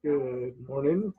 Good morning.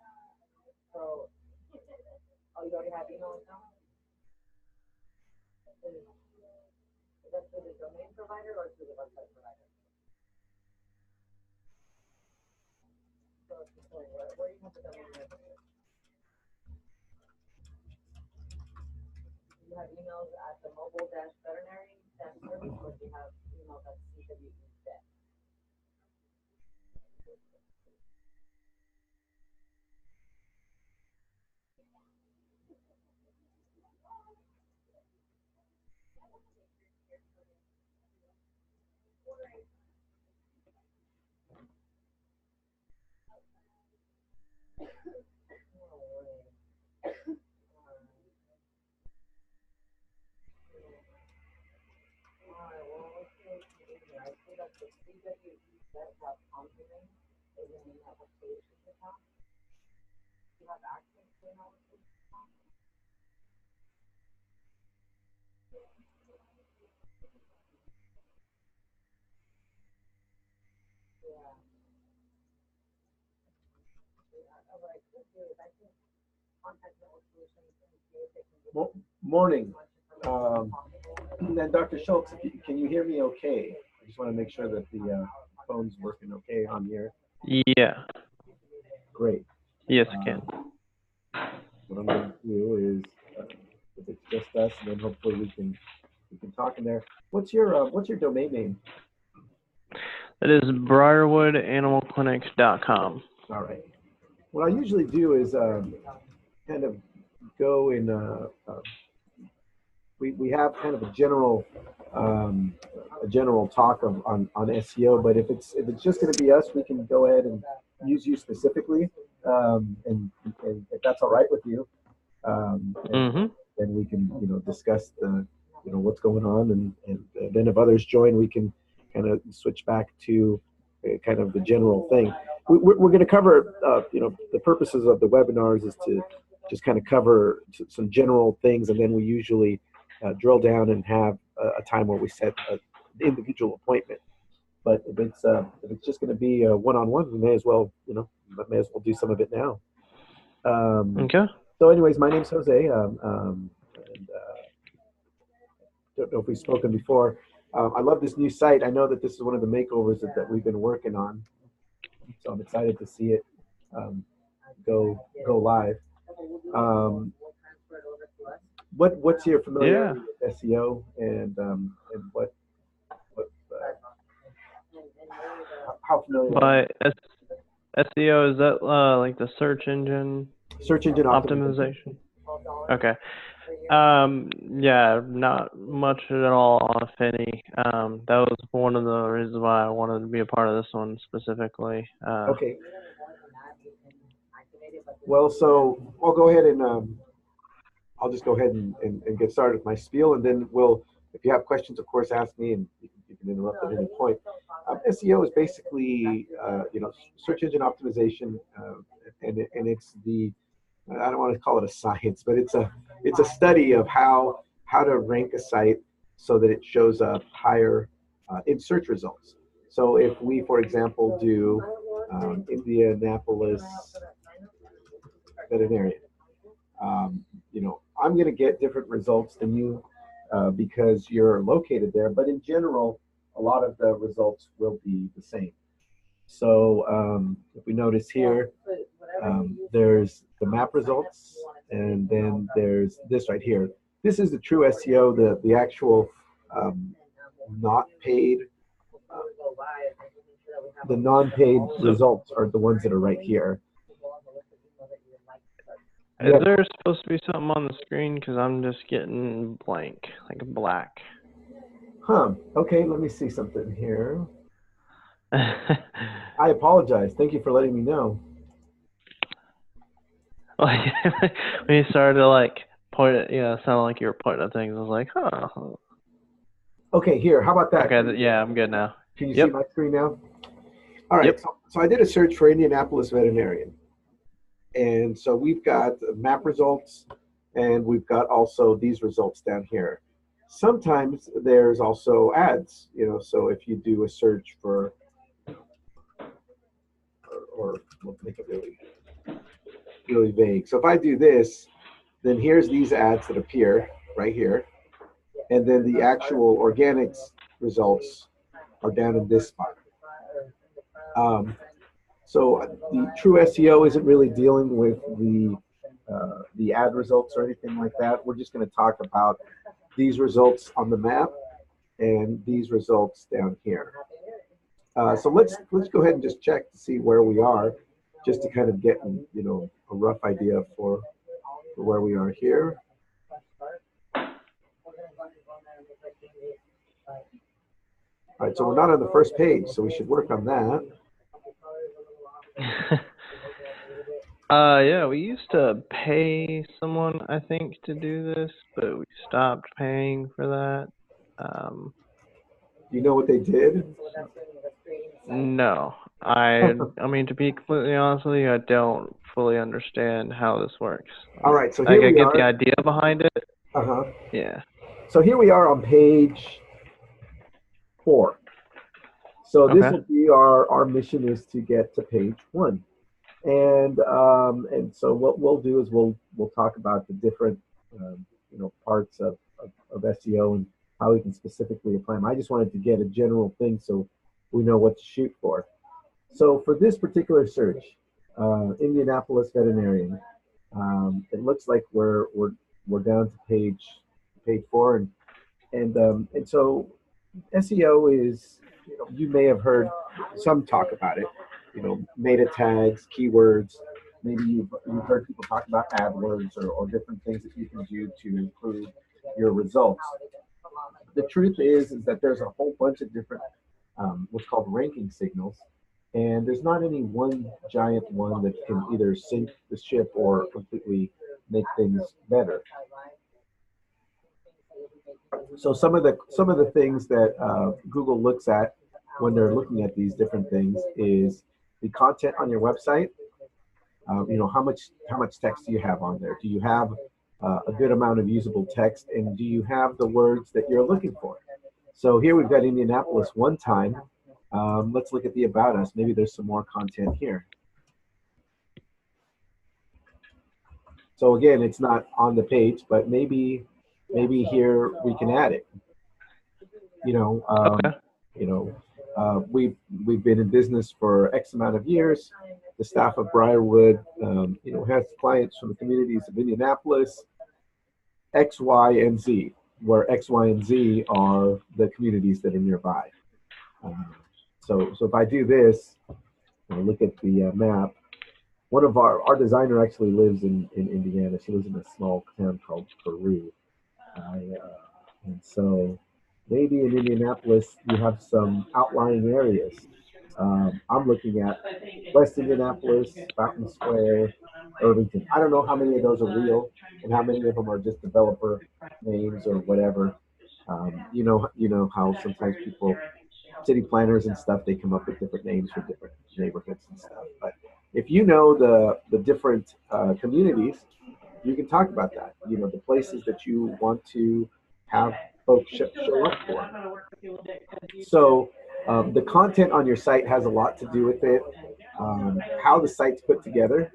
Morning. Um, and Dr. Schultz, can you hear me okay? I just want to make sure that the phone's working okay on here. Yeah. Great. Yes, I can. What I'm going to do is, if it's just us, and then hopefully we can talk in there. What's your domain name? It is briarwoodanimalclinics.com. All right. What I usually do is kind of go in. We have kind of a general talk on SEO, but if it's just going to be us, we can go ahead and use you specifically, and if that's all right with you, then we can discuss the what's going on, and then if others join, we can kind of switch back to kind of the general thing. We're going to cover the purposes of the webinars is to just kind of cover some general things, and then we usually drill down and have a time where we set an individual appointment. But if it's just going to be a one-on-one, we may as well do some of it now. Okay. So, anyways, my name's Jose. And don't know if we've spoken before. I love this new site. I know that this is one of the makeovers that we've been working on, so I'm excited to see it go live. What's your familiarity with SEO, and what how familiar? By SEO, is that like the search engine optimization? Okay. Yeah, not much at all, if any. That was one of the reasons why I wanted to be a part of this one specifically. Okay. Well, so I'll go ahead and I'll just go ahead and get started with my spiel, and then if you have questions, of course, ask me, and you can interrupt at any point. SEO is basically, search engine optimization, and it's I don't want to call it a science, but it's a study of how to rank a site so that it shows up higher in search results. So if we, for example, do Indianapolis veterinarian, I'm going to get different results than you because you're located there. But in general, a lot of the results will be the same. So if we notice here, there's the map results, and then there's this right here. This is the true SEO, the actual not paid. The non-paid results are the ones that are right here. Is there supposed to be something on the screen? Because I'm just getting blank, like black. Okay, let me see something here. I apologize. Thank you for letting me know. When you started to point at, sounded like you were pointing at things. I was like, huh. Okay, here. How about that? Okay, yeah, I'm good now. Can you see my screen now? All right. Yep. So I did a search for Indianapolis veterinarian, and so we've got map results, and we've got also these results down here. Sometimes there's also ads, so if you do a search for, or we'll make it really, really vague. So if I do this, then here's these ads that appear right here. And then the actual organics results are down in this spot. So the true SEO isn't really dealing with the ad results or anything like that. We're just going to talk about these results on the map and these results down here. So let's go ahead and just check to see where we are, just to kind of get a rough idea for where we are here. All right, so we're not on the first page, so we should work on that. Yeah, we used to pay someone, I think, to do this, but we stopped paying for that. Do you know what they did? No, I mean, to be completely honest with you, I don't fully understand how this works. All right, so Like, here I we get the are. idea behind it. Uh-huh. Yeah. So here we are on page 4. So this will be our mission is to get to page 1. And so what we'll do is we'll talk about the different parts of SEO and how we can specifically apply them. I just wanted to get a general thing so we know what to shoot for. So for this particular search, Indianapolis veterinarian, it looks like we're down to page 4, and so SEO is, you may have heard some talk about it, meta tags, keywords. Maybe you've heard people talk about AdWords or different things that you can do to improve your results. The truth is that there's a whole bunch of different what's called ranking signals, and there's not any one giant one that can either sink the ship or completely make things better. So some of the things that Google looks at when they're looking at these different things is the content on your website. How much text do you have on there? Do you have a good amount of usable text, and do you have the words that you're looking for? So here we've got Indianapolis one time. Let's look at the about us. Maybe there's some more content here. So again, it's not on the page, but maybe here we can add it. We've been in business for X amount of years. The staff of Briarwood, has clients from the communities of Indianapolis, X, Y, and Z, where X, Y, and Z are the communities that are nearby. So if I do this, look at the map. One of our designer actually lives in Indiana. She lives in a small town called Peru. And so maybe in Indianapolis you have some outlying areas. I'm looking at West Indianapolis, Fountain Square, Irvington. I don't know how many of those are real and how many of them are just developer names or whatever. You know how sometimes people, city planners and stuff, they come up with different names for different neighborhoods and stuff. But if you know the different communities, you can talk about that. The places that you want to have folks show up for. So the content on your site has a lot to do with it. How the site's put together.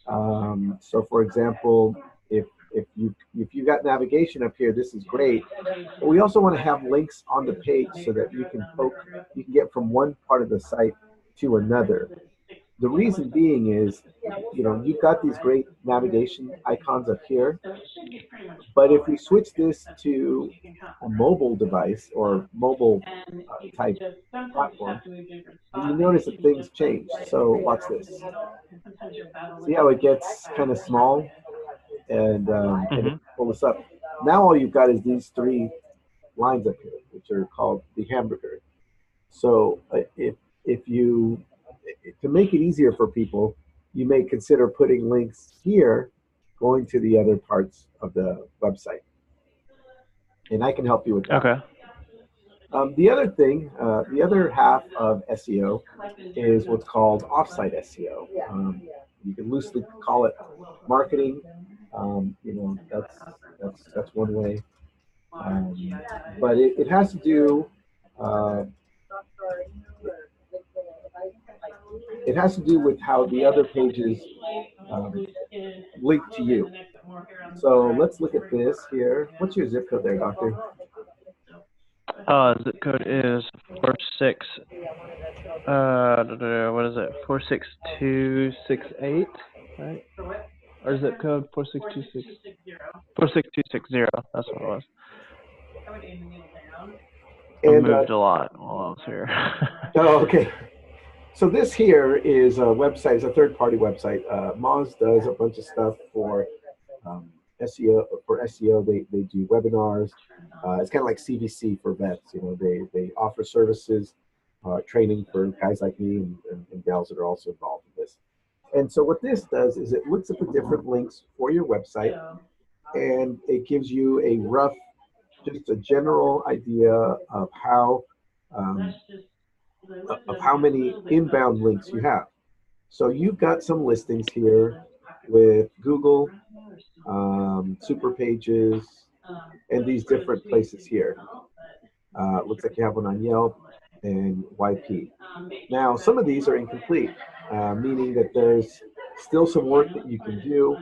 So for example, if you got navigation up here, this is great. But we also want to have links on the page so that you can get from one part of the site to another. The reason being is, you've got these great navigation icons up here, but if we switch this to a mobile device or mobile type platform, then you notice that things change. So watch this. See how it gets kind of small, and it pull this up. Now all you've got is these 3 lines up here, which are called the hamburger. So if you, to make it easier for people, you may consider putting links here going to the other parts of the website. And I can help you with that. Okay. The other thing, the other half of SEO is what's called offsite SEO. You can loosely call it marketing. That's one way. But it has to do uh, it has to do with how the other pages um, link to you. So let's look at this here. What's your zip code there, doctor? Zip code is 46. What is it? 46268, right? Or zip code 46260. That's what it was. I And moved a lot while I was here. oh, okay. So this here is a website. It's a third-party website. Moz does a bunch of stuff for SEO. For SEO, they do webinars. It's kind of like CVC for vets. You know, they offer services, training for guys like me and gals that are also involved in this. And so what this does is it looks at the different links for your website, and it gives you a rough, just a general idea um, of how many inbound links you have. So you've got some listings here with Google, Super Pages, and these different places here. Looks like you have one on Yelp and YP. Now, some of these are incomplete, meaning that there's still some work that you can do,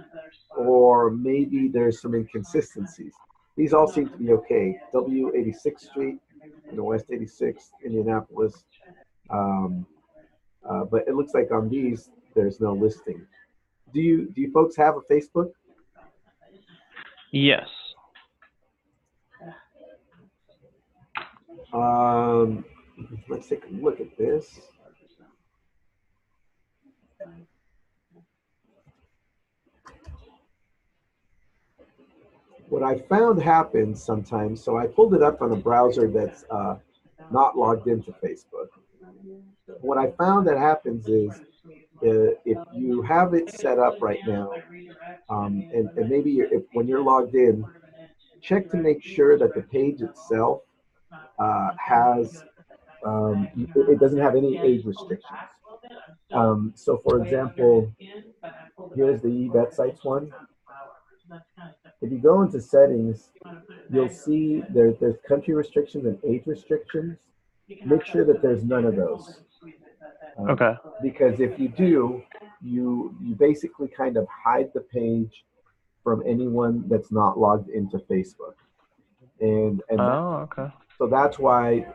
or maybe there's some inconsistencies. These all seem to be okay. W86th Street, West 86th, Indianapolis. Um, but it looks like on these, there's no listing. Do you folks have a Facebook? Yes. Um, let's take a look at this. What I found happens sometimes, so I pulled it up on a browser that's not logged into Facebook. What I found that happens is if you have it set up right now, and maybe when you're logged in, check to make sure that the page itself has it doesn't have any age restrictions. So for example, here's the eVetSites one. If you go into settings, you'll see there's country restrictions and age restrictions. Make sure that there's none of those. Okay. Because if you do, you basically kind of hide the page from anyone that's not logged into Facebook. And okay. So that's why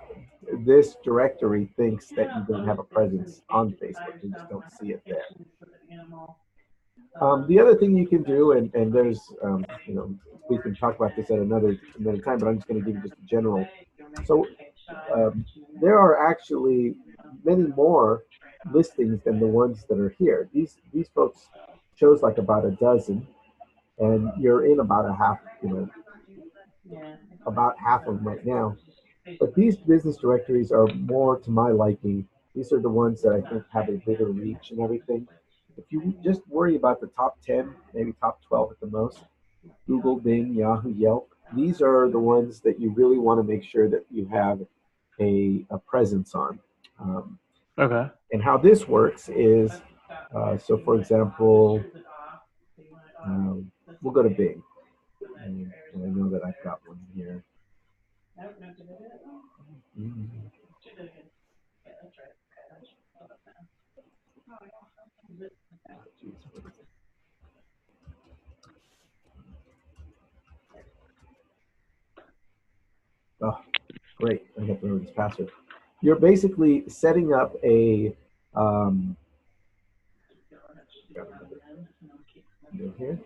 this directory thinks that you don't have a presence on Facebook. You just don't see it there. The other thing you can do, and there's, we can talk about this at another time, but I'm just going to give you just a general. So there are actually many more listings than the ones that are here. These folks chose like about a dozen, and you're in about a half, about half of them right now. But these business directories are more to my liking. These are the ones that I think have a bigger reach and everything. If you just worry about the top 10, maybe top 12 at the most, Google, Bing, Yahoo, Yelp, these are the ones that you really want to make sure that you have a presence on. Okay. And how this works is, so for example, we'll go to Bing. And I know that I've got one here. Oh, great. I have to remember this password. You're basically setting up a here.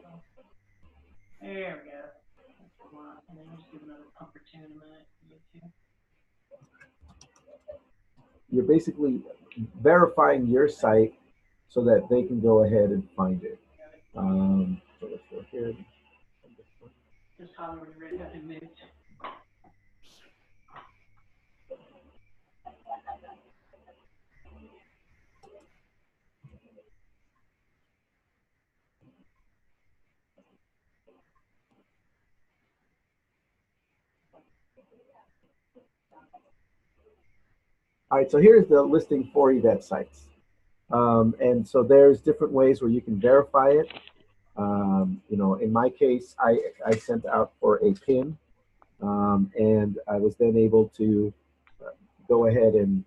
There we go. You're basically verifying your site so that they can go ahead and find it. So let's go here. All right, so here's the listing for eVetSites. And so there's different ways where you can verify it. In my case, I sent out for a pin. And I was then able to go ahead and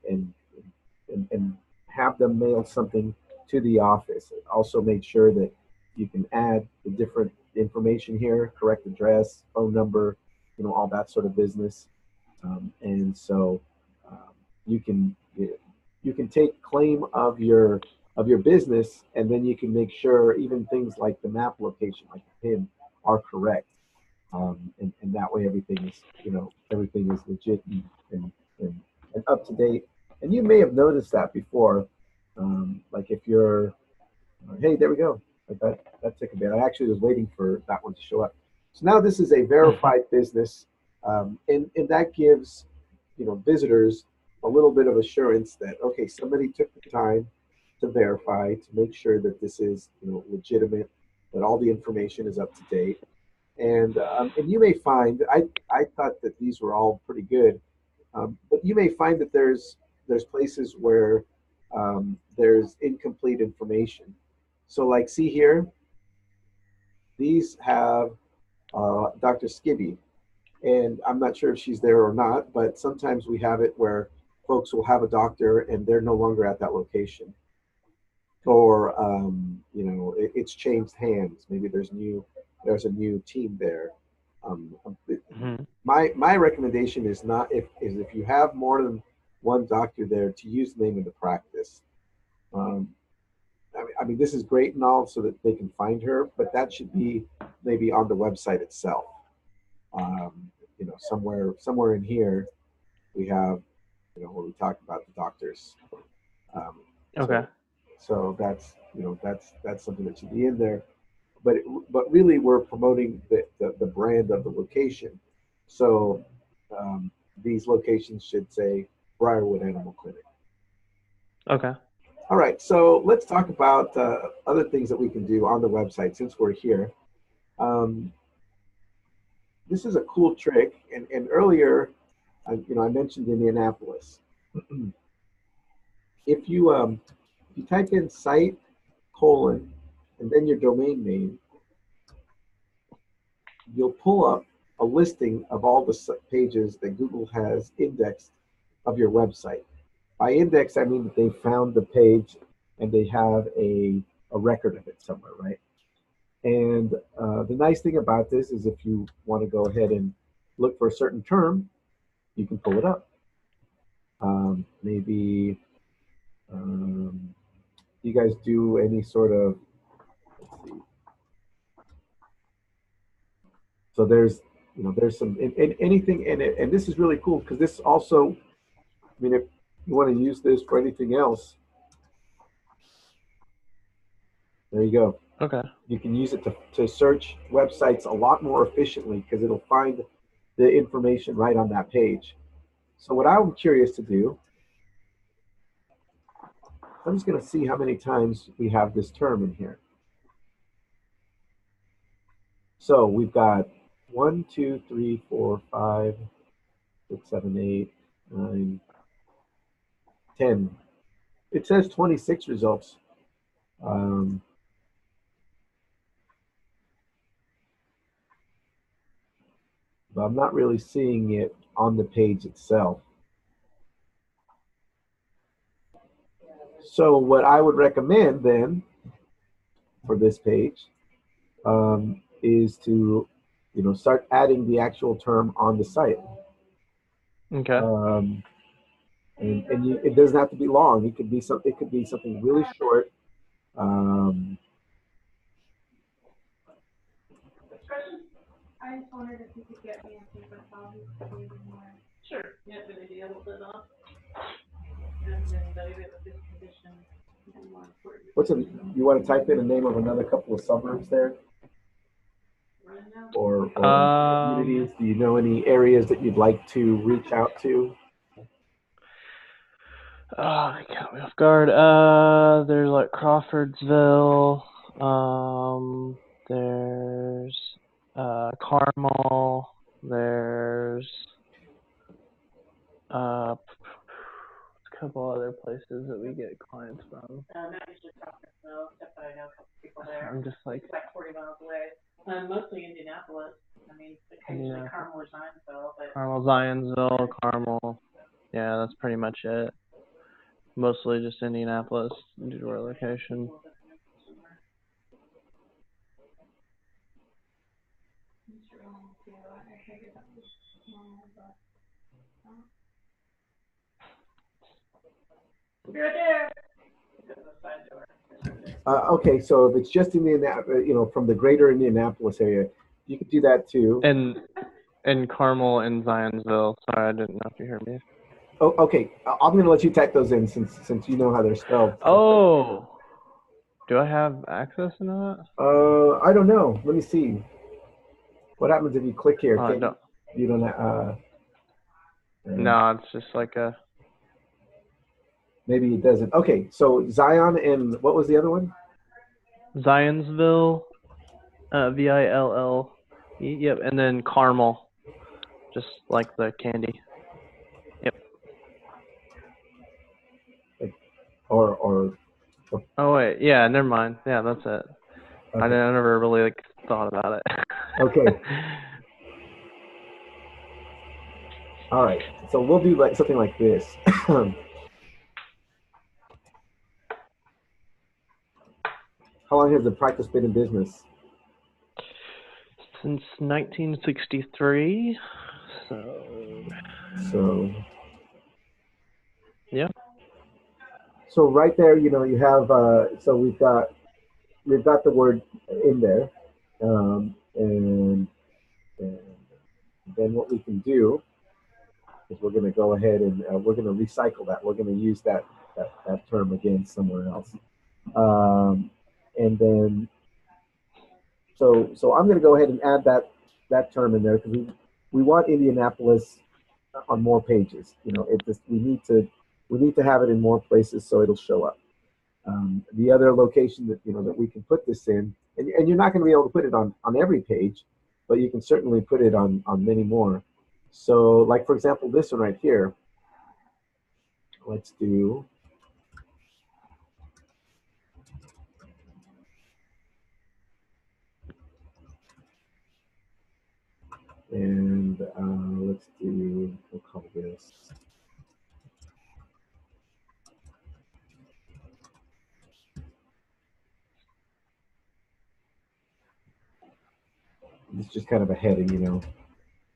have them mail something to the office. It also made sure that you can add the different information here, correct address, phone number, all that sort of business. And so um, you can you can take claim of your business, and then you can make sure even things like the map location, like the PIN, are correct. And that way everything is legit and, and up to date. And you may have noticed that before, like if you're hey, there we go. Like that took a bit. I actually was waiting for that one to show up. So now this is a verified business, and that gives visitors a little bit of assurance that okay, somebody took the time to verify to make sure that this is legitimate, that all the information is up to date, and you may find I thought that these were all pretty good, but you may find that there's places where there's incomplete information. So like see here, these have Dr. Skibby, and I'm not sure if she's there or not, but sometimes we have it where folks will have a doctor and they're no longer at that location, or it's changed hands. Maybe there's a new team there. Um, my recommendation is not if you have more than one doctor there to use the name of the practice. Um, I mean, this is great and all, so that they can find her, but that should be maybe on the website itself. Somewhere in here we have where we talk about the doctors. Um, Okay. so so that's something that should be in there. But but really, we're promoting the brand of the location. So these locations should say Briarwood Animal Clinic. Okay. All right, so let's talk about other things that we can do on the website since we're here. Um, this is a cool trick, and earlier, I mentioned Indianapolis. If you type in site colon and then your domain name, you'll pull up a listing of all the pages that Google has indexed of your website. By index, I mean that they found the page and they have a record of it somewhere, right? And the nice thing about this is if you want to go ahead and look for a certain term, you can pull it up. Maybe you guys do any sort of, let's see. So there's some anything in it, and this is really cool because this also, I mean, if you want to use this for anything else, there you go. Okay. You can use it to search websites a lot more efficiently because it'll find the information right on that page. So what I'm curious to do, I'm just going to see how many times we have this term in here. So we've got 1, 2, 3, 4, 5, 6, 7, 8, 9, 10. It says 26 results. Um, but I'm not really seeing it on the page itself. So what I would recommend then for this page is to start adding the actual term on the site. Okay. And it doesn't have to be long. It could be something really short. I just wondered if you could get me a paper copy to read in there. Sure. Yeah, but I able to not. And then value it with this condition and more important. You want to type in the name of another couple of suburbs there? Or communities? Do you know any areas that you'd like to reach out to? Oh, they caught me off guard. There's like Crawfordsville. There's Carmel. There's couple other places that we get clients from. Not usually Crawfordsville, except that I know a couple people there. I'm just like, it's like 40 miles away. Mostly Indianapolis. I mean, occasionally Carmel or Zionsville, but Carmel, Zionsville, Carmel. Yeah, that's pretty much it. Mostly just Indianapolis due to our location. You're there. Okay, so if it's just from the greater Indianapolis area, you could do that too. And Carmel and Zionsville. Sorry, I didn't know if you heard me. Oh, okay. I'm going to let you type those in since you know how they're spelled. Oh, do I have access to that? I don't know. Let me see. What happens if you click here? No. You don't. No, it's just like a. Maybe it doesn't. Okay, so Zion and what was the other one? Zionsville, Ville. Yep, and then Carmel, just like the candy. Yep. Or. Oh wait, yeah, never mind. Yeah, that's it. Okay. I never really thought about it. Okay. All right. So we'll do something like this. How long has the practice been in business? Since 1963. So. Yeah. So right there, you have. So we've got the word in there, and then what we can do is we're going to go ahead and we're going to recycle that. We're going to use that term again somewhere else. And then, so I'm going to go ahead and add that term in there because we want Indianapolis on more pages. We need to have it in more places so it'll show up. The other location that that we can put this in, and you're not going to be able to put it on every page, but you can certainly put it on many more. So, like for example, this one right here. Let's do. And let's do. We'll call this. It's just kind of a heading,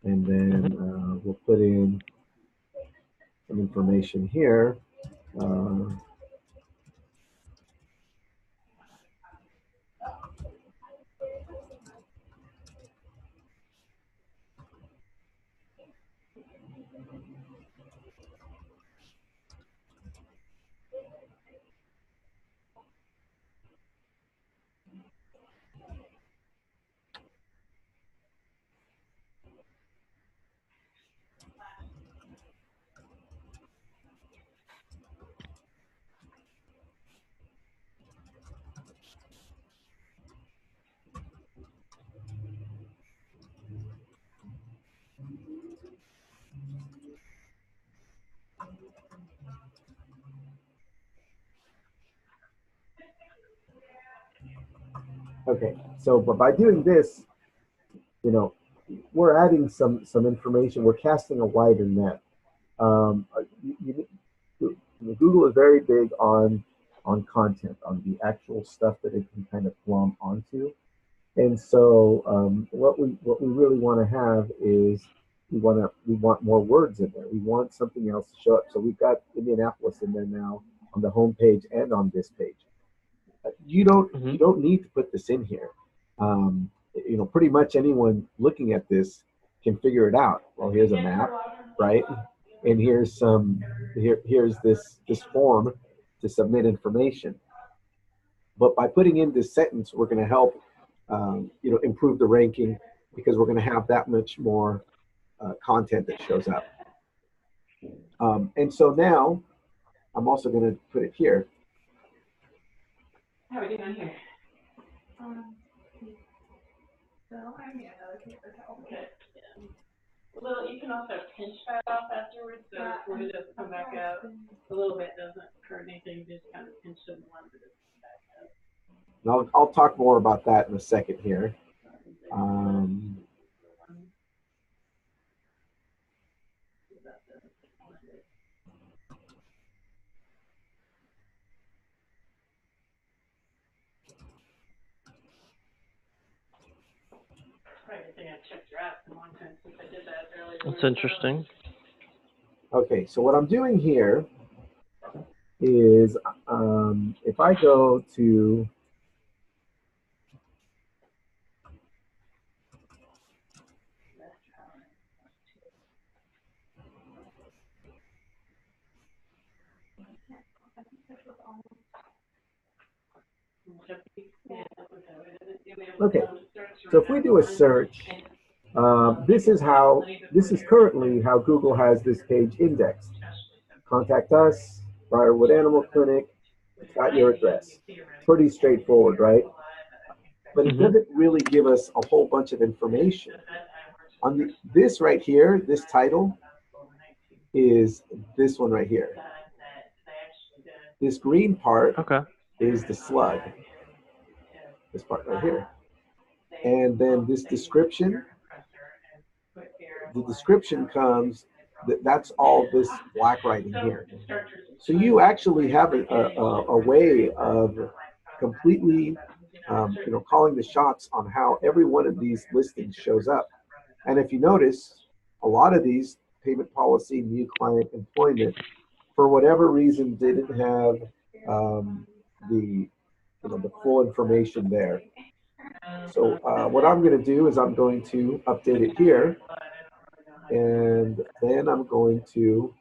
and then we'll put in some information here. Okay, so but by doing this, we're adding some information. We're casting a wider net. Google is very big on content, on the actual stuff that it can kind of glom onto. And so what we really want to have is we want more words in there. We want something else to show up. So we've got Indianapolis in there now on the home page and on this page. You don't need to put this in here. Pretty much anyone looking at this can figure it out. Well, here's a map, right? And here's this form to submit information. But by putting in this sentence, we're going to help improve the ranking because we're going to have that much more content that shows up. And so now I'm also going to put it here. How are we doing here? Well, you can also pinch that off afterwards, so when it does come back out, a little bit doesn't hurt anything, just kind of pinch the one that doesn't come back out. And I'll talk more about that in a second here. That's interesting. Okay, so what I'm doing here is if I go to okay, so if we do a search, this is currently how Google has this page indexed. Contact us, Briarwood Animal Clinic. It's got your address. Pretty straightforward, right? But it doesn't really give us a whole bunch of information. On this right here, this title is this one right here. This green part is the slug. This part right here. And then this description, the description comes, that's all this black writing here. So you actually have a way of completely calling the shots on how every one of these listings shows up. And if you notice, a lot of these payment policy, new client, employment, for whatever reason, didn't have the full information there. So what I'm going to do is I'm going to update it here, and then I'm going to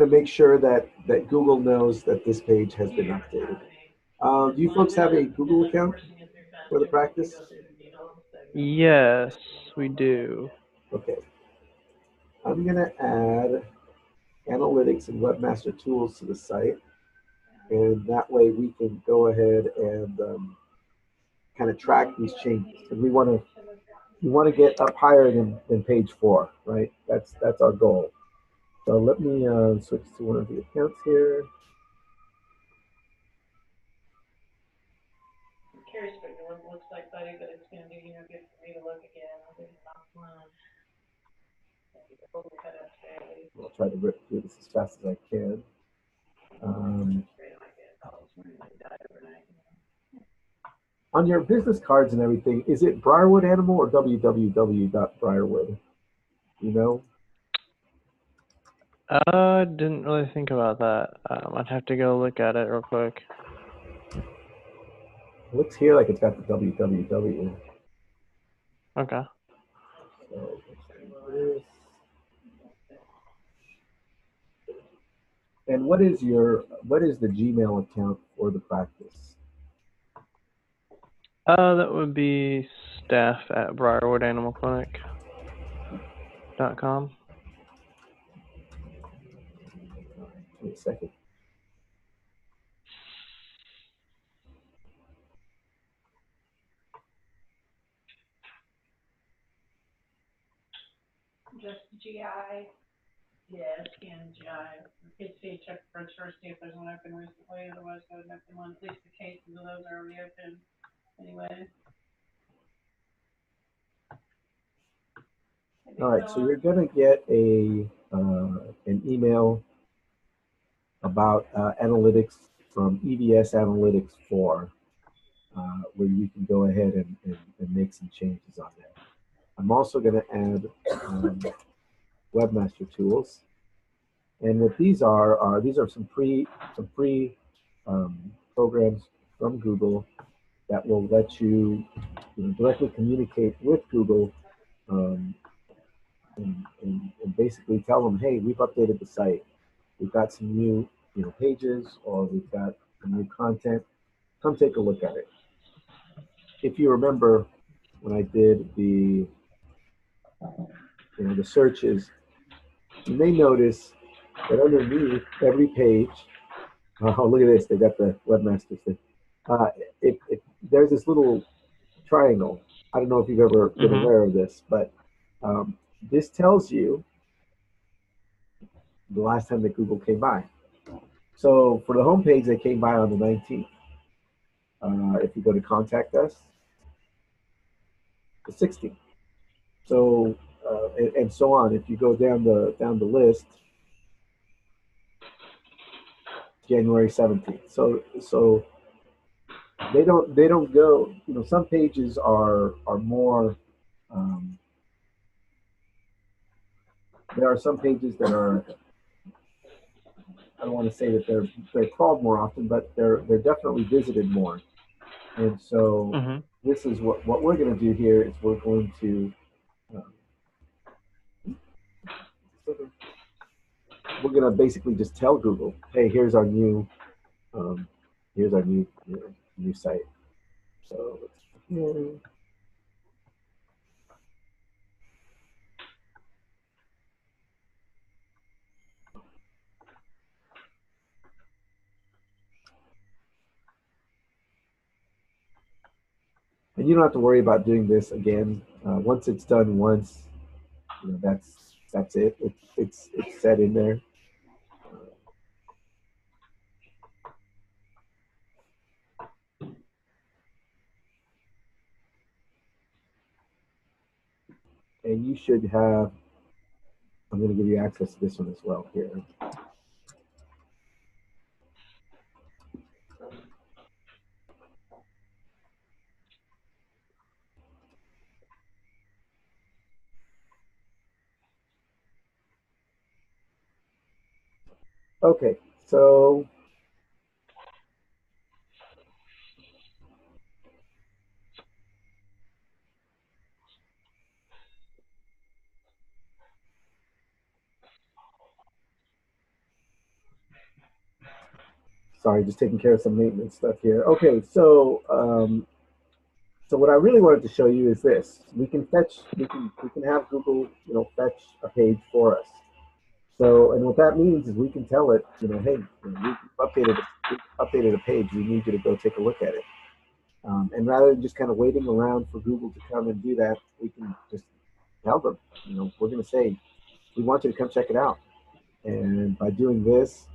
make sure that Google knows that this page has been updated. Do you folks have a Google account for the practice? Yes, we do. Okay. I'm going to add analytics and webmaster tools to the site, and that way we can go ahead and kind of track these changes. And we want to get up higher than page 4, right? That's our goal. So let me switch to one of the accounts here. I'm curious what your work looks like, buddy, but it's going to be, good for me to look again. I'll do it offline. I'll try to rip through this as fast as I can. On your business cards and everything, is it Briarwood Animal or www.briarwood? You know? Didn't really think about that. I'd have to go look at it real quick. It looks here like it's got the www. Okay. So this. And what is the Gmail account for the practice? That would be staff@briarwoodanimalclinic.com. Wait a second. Just GI. Yeah, scan GI. Kids see check first, see if there's one open recently. Otherwise, go to the one. At least the cases of those are reopened anyway. All right, so you're going to get an email about analytics from EVS Analytics 4, where you can go ahead and make some changes on there. I'm also going to add webmaster tools, and what these are some free programs from Google that will let you, directly communicate with Google. And basically tell them, hey, we've updated the site. We've got some new pages, or we've got some new content. Come take a look at it. If you remember when I did the searches, you may notice that underneath every page, oh, look at this, they got the webmaster thing. there's this little triangle. I don't know if you've ever been aware of this, but this tells you the last time that Google came by. So for the homepage, they came by on the 19th. If you go to contact us, the 16th. So and so on. If you go down the list, January 17th. So they don't go. You know, some pages are more. Um, there are some pages that are. I don't want to say that they're crawled more often, but they're definitely visited more. And so this is what we're going to do here is we're going to basically just tell Google, hey, here's our new new site. So and you don't have to worry about doing this again. Once it's done once, you know, that's it. It's set in there. And you should have, I'm going to give you access to this one as well here. Okay, so sorry, just taking care of some maintenance stuff here. Okay, so what I really wanted to show you is this. We can have Google, you know, fetch a page for us. So, and what that means is we can tell it, you know, hey, we've updated a page. We need you to go take a look at it. And rather than just kind of waiting around for Google to come and do that, we can just tell them, you know, we're going to say, we want you to come check it out. And by doing this,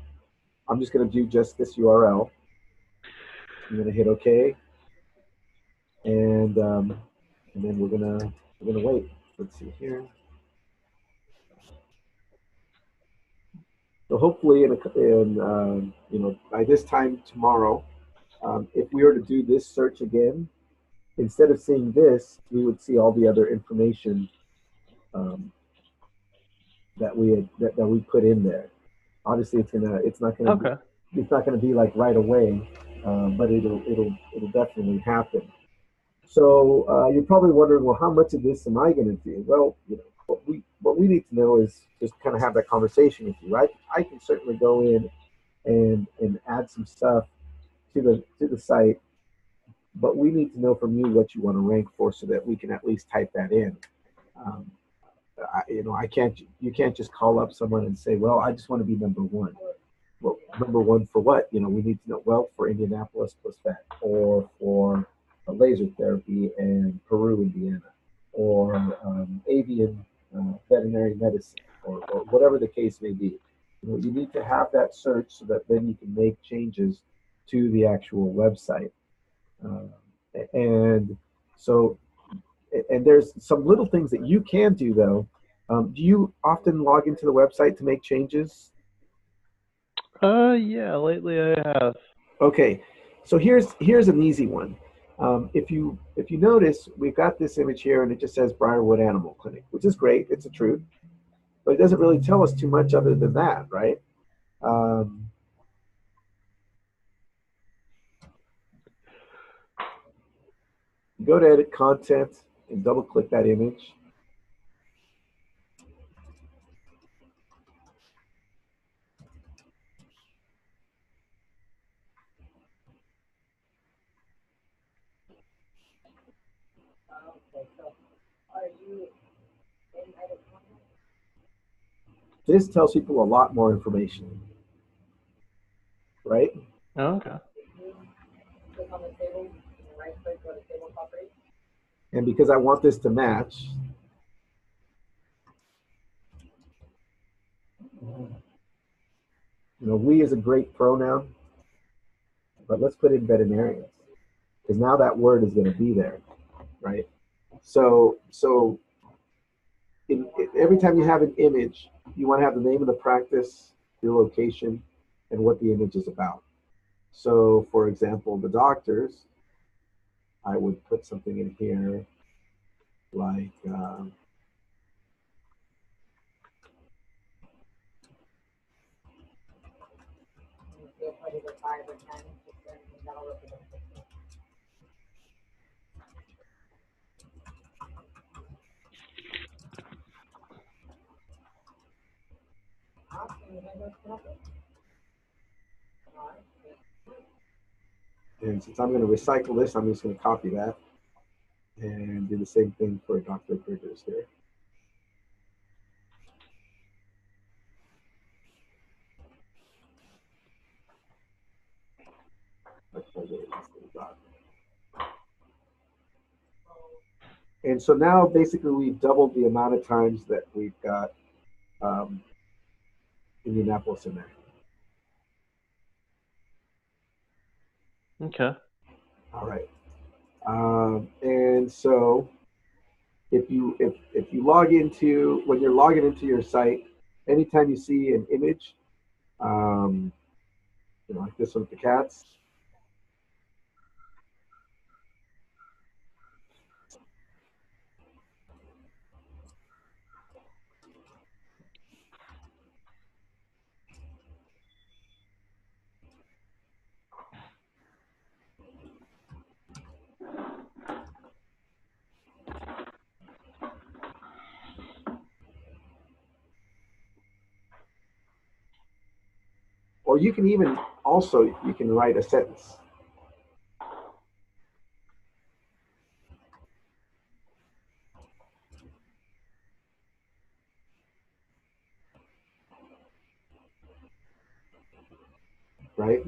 I'm just going to do just this URL. I'm going to hit OK, and then we're gonna wait. Let's see here. So hopefully, you know, by this time tomorrow, if we were to do this search again, instead of seeing this, we would see all the other information that we put in there. Obviously, it's not gonna be like right away, but it'll definitely happen. So you're probably wondering, well, how much of this am I going to do? Well, you know, what we need to know is just kind of have that conversation with you, right? I can certainly go in and add some stuff to the site, but we need to know from you what you want to rank for, so that we can at least type that in. Um, you know, you can't just call up someone and say, well, I just want to be number one. Well, number one for what? You know, we need to know, well, for Indianapolis plus vet, or for laser therapy in Peru, Indiana, or avian veterinary medicine, or whatever the case may be. You know, you need to have that search so that then you can make changes to the actual website. Uh, and so, and there's some little things that you can do though. Do you often log into the website to make changes? Yeah, lately I have. Okay, so here's an easy one. If you notice, we've got this image here, and it just says Briarwood Animal Clinic, which is great. It's a truth, but it doesn't really tell us too much other than that, right? Go to Edit Content and double click that image. This tells people a lot more information, right? Okay. And because I want this to match, we is a great pronoun, but let's put in veterinarians because now that word is going to be there, right? So every time you have an image, you want to have the name of the practice, your location, and what the image is about. So, for example, the doctors, I would put something in here like and since I'm going to recycle this, I'm just going to copy that and do the same thing for Dr. Bridges here. And so now basically we've doubled the amount of times that we've got Indianapolis in there. Okay. All right. And so if you log into, when you're logging into your site, anytime you see an image, like this one with the cats, or you can even also, you can write a sentence. Right?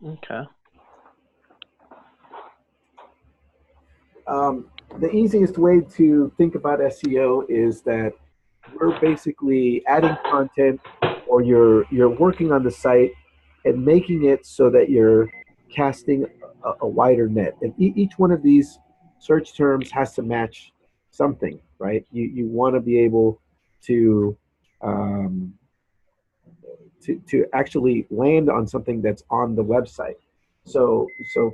Okay. The easiest way to think about SEO is that we're basically adding content, or you're working on the site and making it so that you're casting a wider net. And each one of these search terms has to match something, right? You want to be able to um, to actually land on something that's on the website. So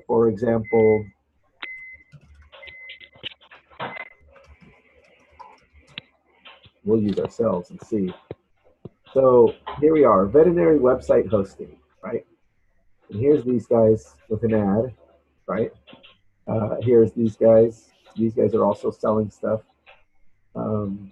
for example, we'll use ourselves and see. So here we are, veterinary website hosting, right? And here's these guys with an ad, right? Here's these guys. These guys are also selling stuff. Um,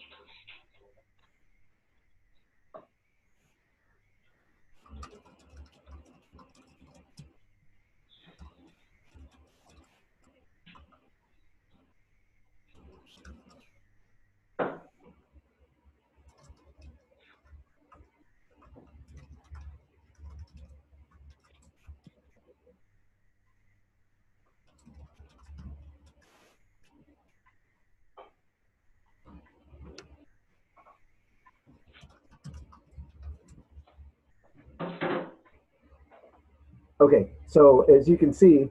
okay, so as you can see,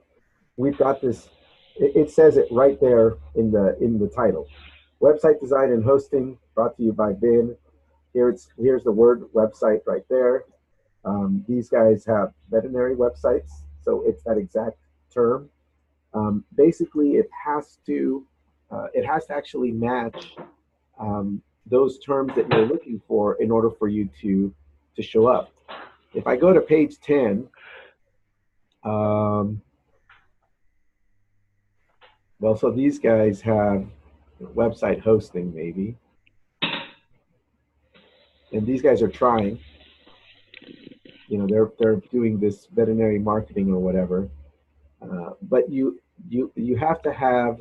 we've got this. It says it right there in the title. Website design and hosting brought to you by Bin. Here's the word website right there. These guys have veterinary websites, so it's that exact term. Basically, it has to actually match those terms that you're looking for in order for you to show up. If I go to page 10, well, so these guys have website hosting maybe, and these guys are trying. They're doing this veterinary marketing or whatever, but you have to have,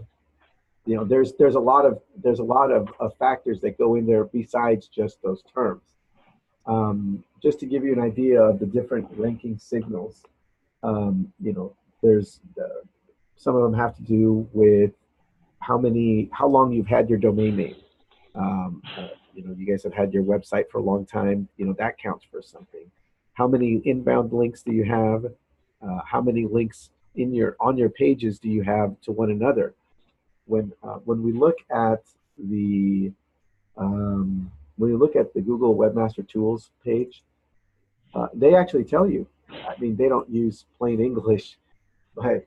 there's a lot of factors that go in there besides just those terms. Just to give you an idea of the different ranking signals, there's the Some of them have to do with how long you've had your domain name. You guys have had your website for a long time. That counts for something. How many inbound links do you have? How many links on your pages do you have to one another? When we look at the when you look at the Google Webmaster Tools page, they actually tell you. I mean, they don't use plain English, but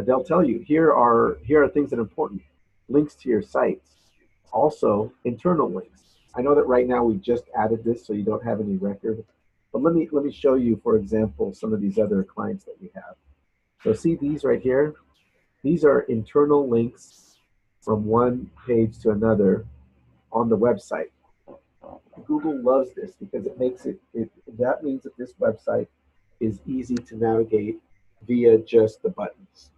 they'll tell you here are things that are important. Links to your sites, also internal links. I know that right now we just added this, so you don't have any record. But let me show you, for example, some of these other clients that we have. So see these right here. These are internal links from one page to another on the website. Google loves this because it makes that means that this website is easy to navigate via just the buttons,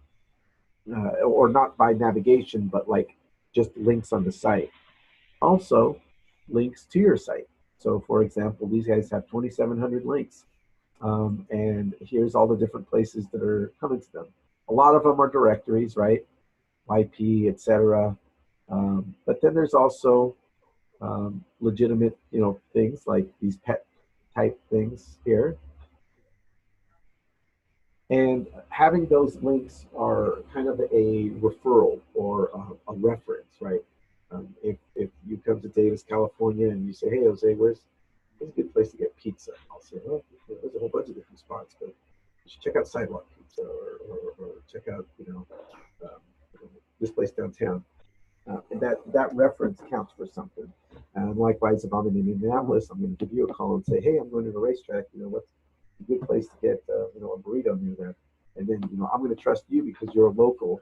or not by navigation, but like just links on the site. Also, links to your site. So, for example, these guys have 2,700 links, and here's all the different places that are coming to them. A lot of them are directories, right? IP, etc. But then there's also legitimate, things like these pet type things here. And having those links are kind of a referral or a reference, right? If you come to Davis, California, and you say, "Hey, Jose, where's a good place to get pizza?" I'll say, "Oh, there's a whole bunch of different spots, but you should check out Sidewalk Pizza, or check out, um, this place downtown." And that reference counts for something. And likewise, if I'm in Indianapolis, I'm going to give you a call and say, "Hey, I'm going to the racetrack. What's a good place to get a burrito near there?" And then I'm going to trust you because you're a local.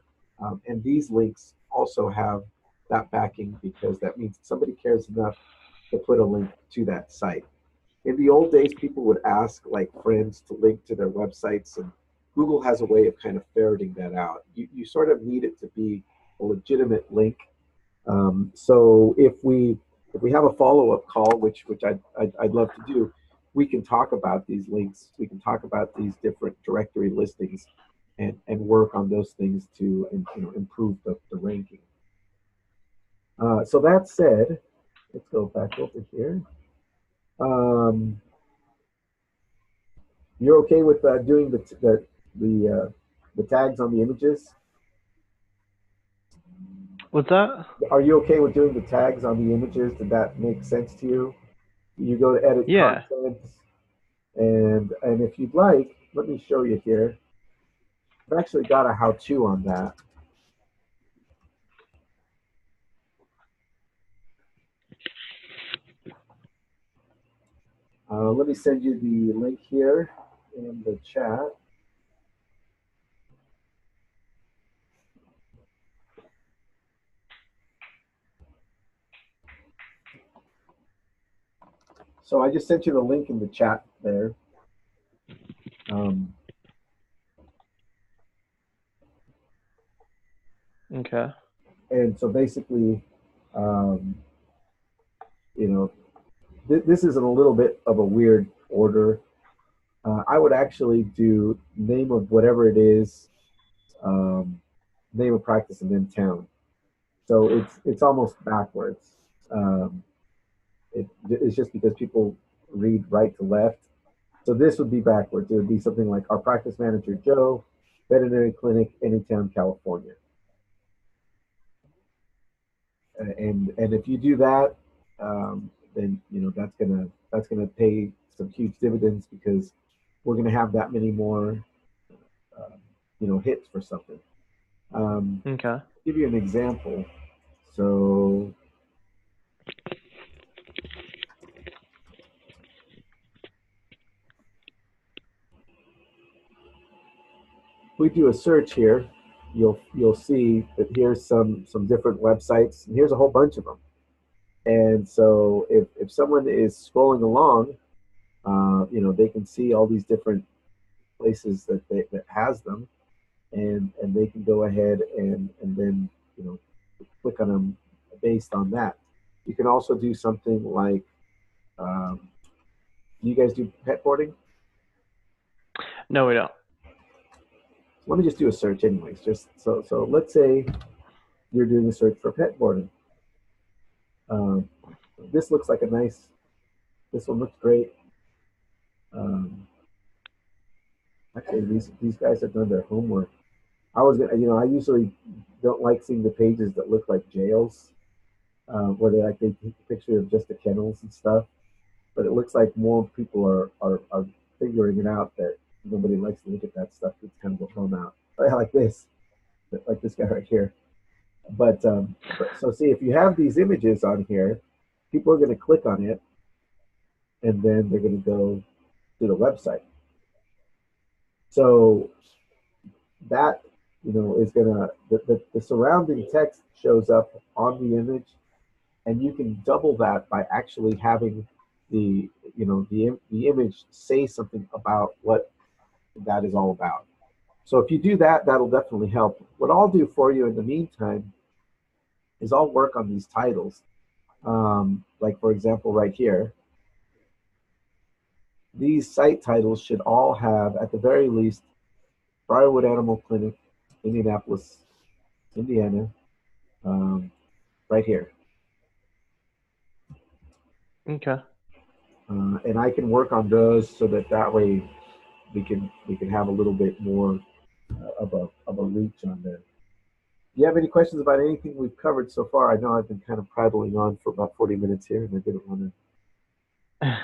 And these links also have that backing because that means somebody cares enough to put a link to that site. In the old days, people would ask like friends to link to their websites, and Google has a way of kind of ferreting that out. You sort of need it to be a legitimate link. So if we have a follow-up call, which I'd love to do, we can talk about these links. We can talk about these different directory listings, and work on those things to improve the ranking. So that said, let's go back over here. You're okay with doing the tags on the images? What's that? Are you okay with doing the tags on the images? Did that make sense to you? You go to edit content, and if you'd like, let me show you here. I've actually got a how-to on that. Let me send you the link here in the chat. So I just sent you the link in the chat there. Okay. And so basically, this is in a little bit of a weird order. I would actually do name of whatever it is, name of practice, and then town. So it's almost backwards. It's just because people read right to left. So this would be backwards. It would be something like our practice manager, Joe, veterinary clinic, Anytown, California. And if you do that, then that's gonna pay some huge dividends because we're gonna have that many more hits for something. Okay. I'll give you an example. So if we do a search here, you'll see that here's some different websites, and here's a whole bunch of them. And so if someone is scrolling along, they can see all these different places that has them, and they can go ahead and then click on them based on that. You can also do something like, do you guys do pet boarding? No, we don't. let me just do a search anyways. Just so let's say you're doing a search for pet boarding. Um, this looks like a nice. This one looks great. Um, actually, these guys have done their homework. I was gonna, I usually don't like seeing the pages that look like jails, where they take a picture of just the kennels and stuff. But it looks like more people are figuring it out that nobody likes to look at that stuff. It's kind of thrown out. Like this guy right here. But so see, if you have these images on here, people are going to click on it, and then they're going to go to the website. So that is going to the surrounding text shows up on the image, and you can double that by actually having the image say something about what that is all about. So if you do that, that'll definitely help. What I'll do for you in the meantime is I'll work on these titles. Like for example, right here, these site titles should all have, at the very least, Briarwood Animal Clinic, Indianapolis, Indiana, right here. Okay. And I can work on those so that way we can have a little bit more of a reach on there. Do you have any questions about anything we've covered so far? I know I've been kind of prattling on for about 40 minutes here, and I didn't want to.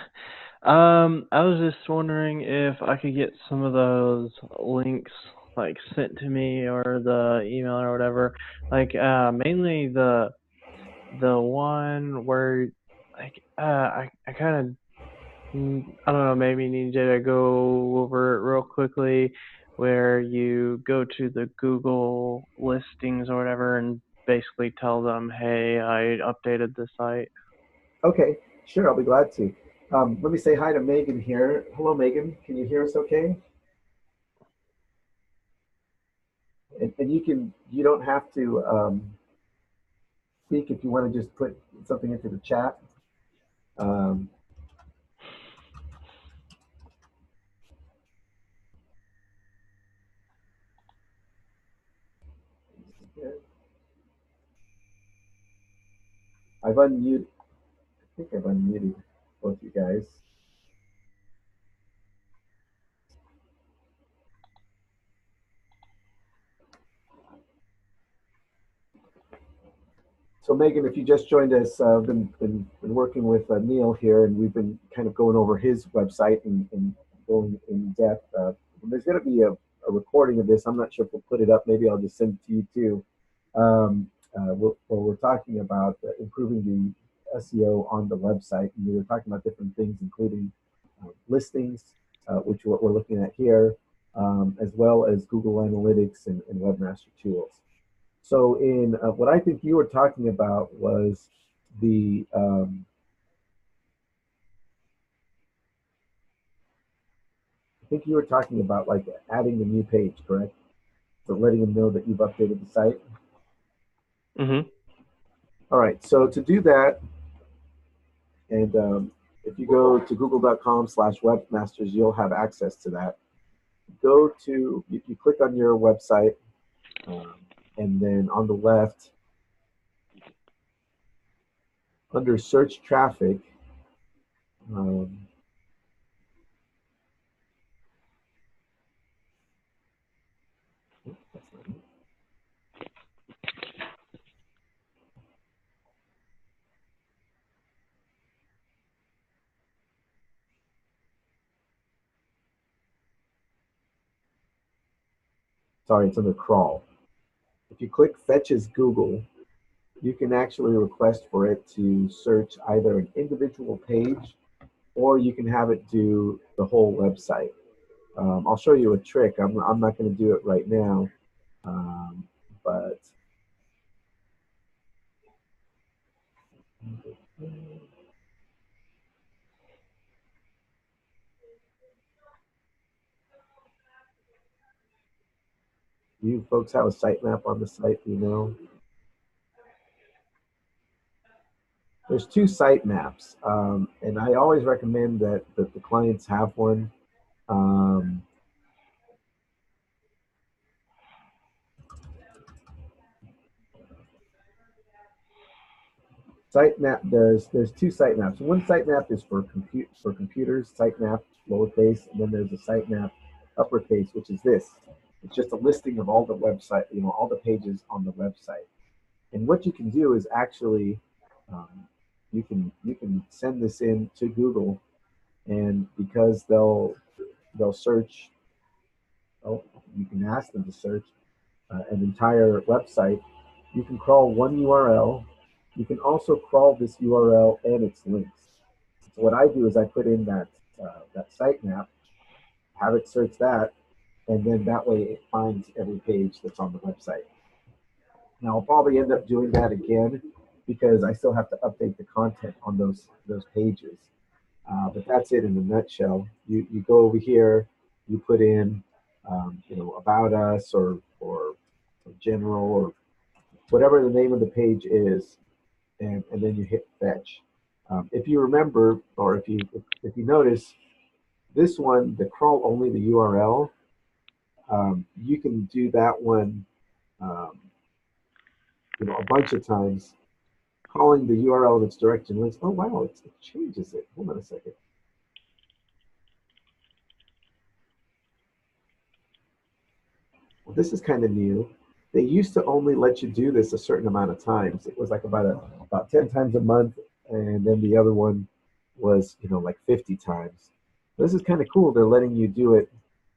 I was just wondering if I could get some of those links like sent to me or the email or whatever. Like mainly the one where like I kind of I don't know, maybe need you to go over it real quickly where you go to the Google listings or whatever and basically tell them, hey, I updated the site. Okay, sure, I'll be glad to. Let me say hi to Megan here. Hello, Megan. Can you hear us okay? And you don't have to speak if you want to just put something into the chat. Um, I've unmuted. I think I've unmuted both you guys. So Megan, if you just joined us, been working with Neil here, and we've been kind of going over his website and going in depth. There's going to be a recording of this. I'm not sure if we'll put it up. Maybe I'll just send it to you too. We're talking about improving the SEO on the website, and we were talking about different things, including listings, which we're looking at here, as well as Google Analytics and Webmaster Tools. So in what I think you were talking about was the I think you were talking about like adding a new page, correct? So letting them know that you've updated the site. Mm-hmm. All right. So to do that, and if you go to google.com/webmasters, you'll have access to that. Go to you click on your website, and then on the left, under search traffic. Sorry, it's under crawl. If you click fetches Google, you can actually request for it to search either an individual page, or you can have it do the whole website. I'll show you a trick. I'm not going to do it right now, but you folks have a sitemap on the site, you know. There's two sitemaps, and I always recommend that the clients have one. Sitemap does, there's two sitemaps. One sitemap is for computers, sitemap lowercase, and then there's a sitemap uppercase, which is this. It's just a listing of all the website, all the pages on the website. And what you can do is actually, you can send this in to Google, and because they'll search, oh, you can ask them to search an entire website. You can crawl one URL. You can also crawl this URL and its links. So what I do is I put in that sitemap, have it search that, and then that way it finds every page that's on the website. Now I'll probably end up doing that again because I still have to update the content on those pages. But that's it in a nutshell. You go over here, you put in about us or general or whatever the name of the page is, and then you hit fetch. If you remember, or if you notice, this one, the crawl only the URL, you can do that one, um, a bunch of times, calling the URL and its direction links. Oh wow, it changes it. Hold on a second. Well, this is kind of new. They used to only let you do this a certain amount of times. It was like about 10 times a month, and then the other one was like 50 times. This is kind of cool. They're letting you do it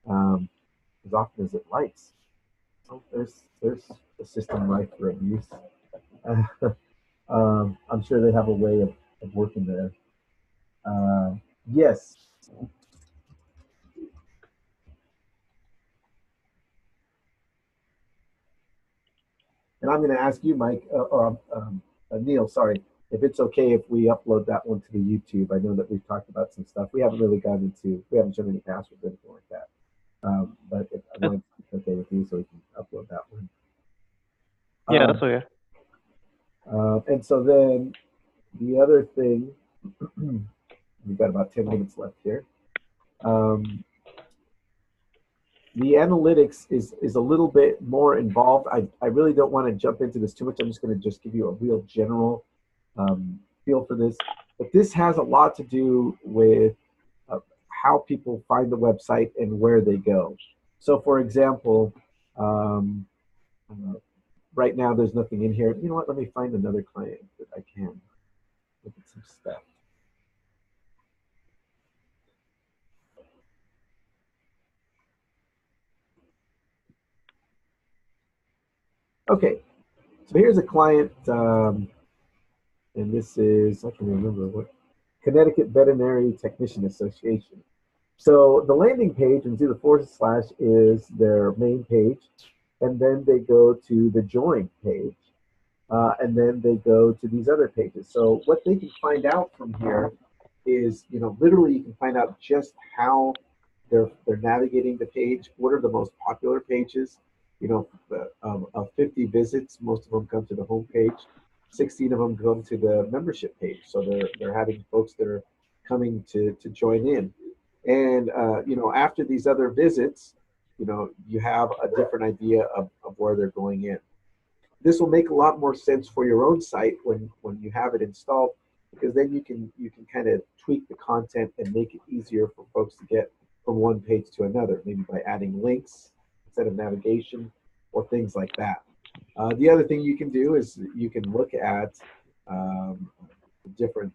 as often as it likes. Oh, there's a system rife for abuse. I'm sure they have a way of working there. Yes. And I'm going to ask you, Mike, or Neil, sorry, if it's okay if we upload that one to the YouTube. I know that we've talked about some stuff. We haven't really gotten into, we haven't shown any passwords or anything like that. But if I want to okay with you, so we can upload that one. Yeah, that's okay. And so then the other thing, we've got about 10 minutes left here. The analytics is a little bit more involved. I really don't want to jump into this too much. I'm just going to just give you a real general feel for this. But this has a lot to do with how people find the website and where they go. So for example, right now there's nothing in here. You know what? Let me find another client that I can look at some stuff. Okay, so here's a client, and this is, I can remember what, Connecticut Veterinary Technician Association. So the landing page and do the / is their main page, and then they go to the join page, and then they go to these other pages. So what they can find out from here is, literally you can find out just how they're navigating the page. What are the most popular pages? Of 50 visits, most of them come to the home page. 16 of them come to the membership page. So they're having folks that are coming to join in. And after these other visits, you have a different idea of where they're going in. This will make a lot more sense for your own site when you have it installed, because then you can kind of tweak the content and make it easier for folks to get from one page to another, maybe by adding links instead of navigation or things like that. The other thing you can do is you can look at different.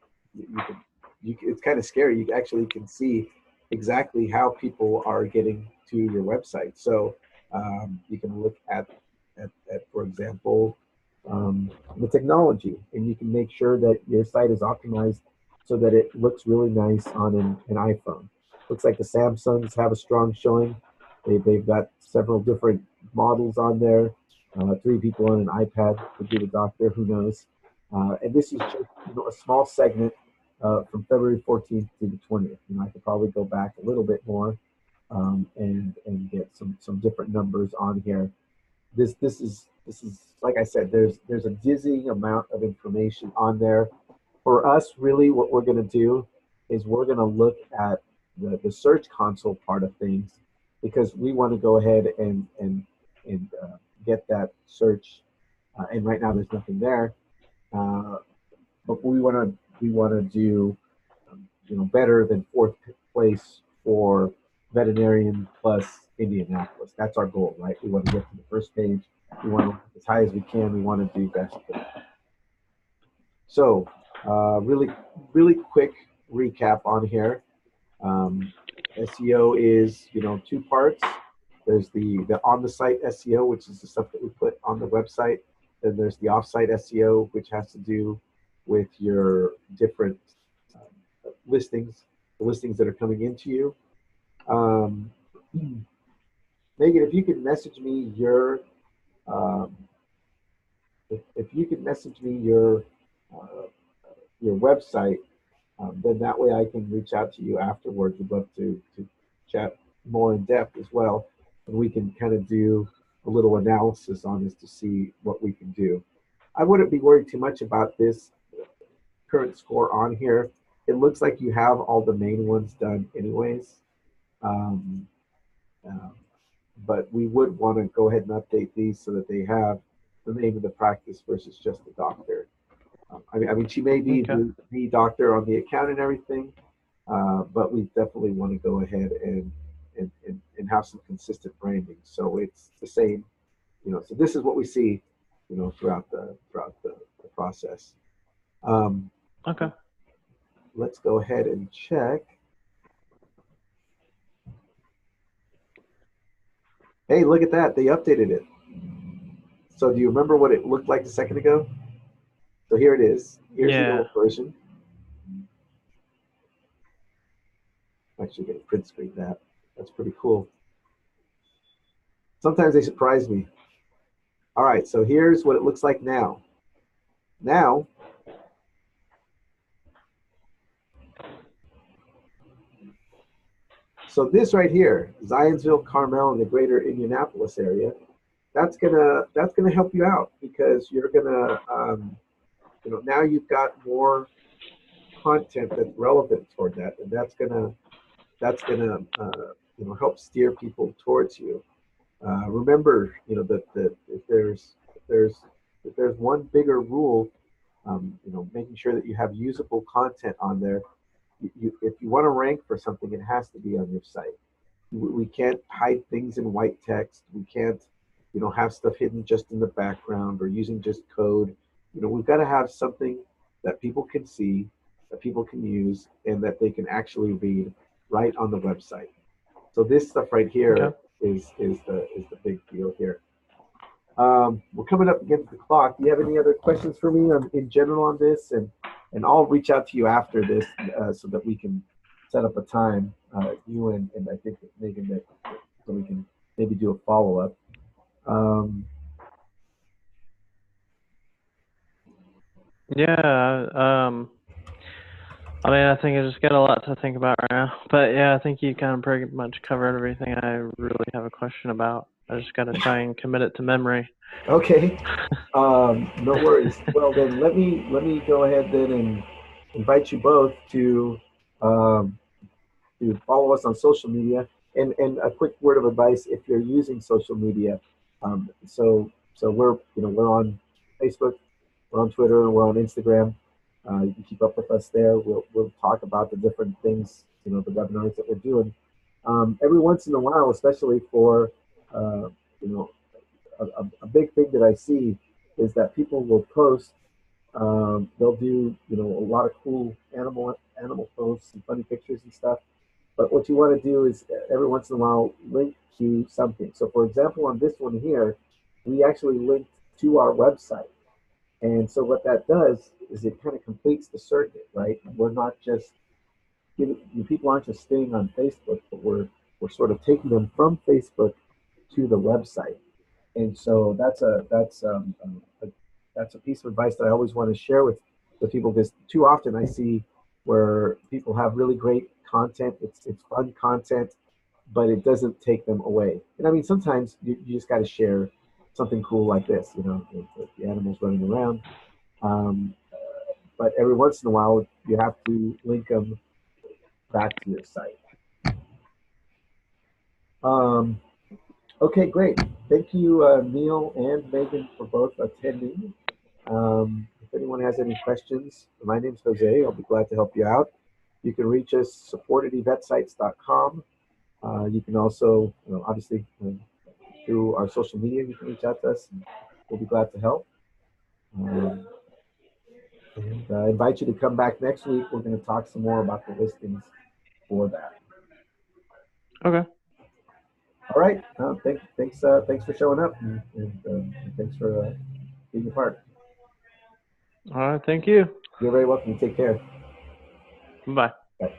It's kind of scary. You actually can see exactly how people are getting to your website. So you can look at for example, the technology, and you can make sure that your site is optimized so that it looks really nice on an iPhone. Looks like the Samsungs have a strong showing. They've got several different models on there. 3 people on an iPad could be the doctor, who knows. And this is just a small segment from February 14th to the 20th. I could probably go back a little bit more and get some different numbers on here. This is like I said, there's a dizzying amount of information on there. For us, really, what we're going to do is we're going to look at the search console part of things, because we want to go ahead and get that search. And right now, there's nothing there. but we want to do better than fourth place for veterinarian plus Indianapolis. That's our goal, right? We want to get to the first page. We want to rank as high as we can. We want to do best. So, really quick recap on here. SEO is, two parts. There's the on-the-site SEO, which is the stuff that we put on the website. Then there's the off-site SEO, which has to do with your different listings, the listings that are coming into you. Megan, if you could message me um, if you could message me your website, then that way I can reach out to you afterwards. We'd love to chat more in depth as well, and we can kind of do a little analysis on this to see what we can do. I wouldn't be worried too much about this current score on here. It looks like you have all the main ones done anyways. Um, uh, but we would want to go ahead and update these so that they have the name of the practice versus just the doctor. I mean, she may be the doctor on the account and everything, but we definitely want to go ahead and have some consistent branding. So it's the same, so this is what we see, throughout the process. Okay. Let's go ahead and check. Hey, look at that. They updated it. So do you remember what it looked like a second ago? So here it is. Here's the old version. I'm actually going to print screen that. That's pretty cool. Sometimes they surprise me. All right, so here's what it looks like now. Now, so this right here, Zionsville, Carmel, and the greater Indianapolis area, that's gonna help you out because you're gonna, now you've got more content that's relevant toward that, and that's gonna help steer people towards you. Remember, that if there's one bigger rule, making sure that you have usable content on there. If you want to rank for something, it has to be on your site. We can't hide things in white text. We can't, have stuff hidden just in the background or using just code. We've got to have something that people can see, that people can use, and that they can actually read right on the website. So this stuff right here is the big deal here. We're coming up against the clock. Do you have any other questions for me in general on this? And I'll reach out to you after this so that we can set up a time, you and I think Megan, that so we can maybe do a follow-up. I mean, I think I just got a lot to think about right now. But yeah, I think you kind of pretty much covered everything I really have a question about. I just got to try and commit it to memory. Okay. No worries. Well, then let me go ahead then and invite you both to follow us on social media. And a quick word of advice: if you're using social media, so we're we're on Facebook, we're on Twitter, we're on Instagram. You can keep up with us there. We'll talk about the different things, the webinars that we're doing. Every once in a while, especially for a big thing that I see is that people will post. They'll do a lot of cool animal posts and funny pictures and stuff. But what you want to do is every once in a while link to something. So for example, on this one here, we actually linked to our website. And so what that does is it kind of completes the circuit, right? We're not just people aren't just staying on Facebook, but we're sort of taking them from Facebook to the website. And so that's a piece of advice that I always want to share with people, because too often I see where people have really great content, it's fun content, but it doesn't take them away. And I mean, sometimes you just got to share something cool like this, the animals running around. But every once in a while, you have to link them back to your site. Okay, great. Thank you, Neil and Megan, for both attending. If anyone has any questions, my name's Jose. I'll be glad to help you out. You can reach us support@eVetSites.com. You can also, obviously, through our social media, you can reach out to us. And we'll be glad to help. And I invite you to come back next week. We're going to talk some more about the listings for that. Okay. All right. Thanks for showing up, and thanks for being a part. All right. Thank you. You're very welcome. Take care. Bye. Bye.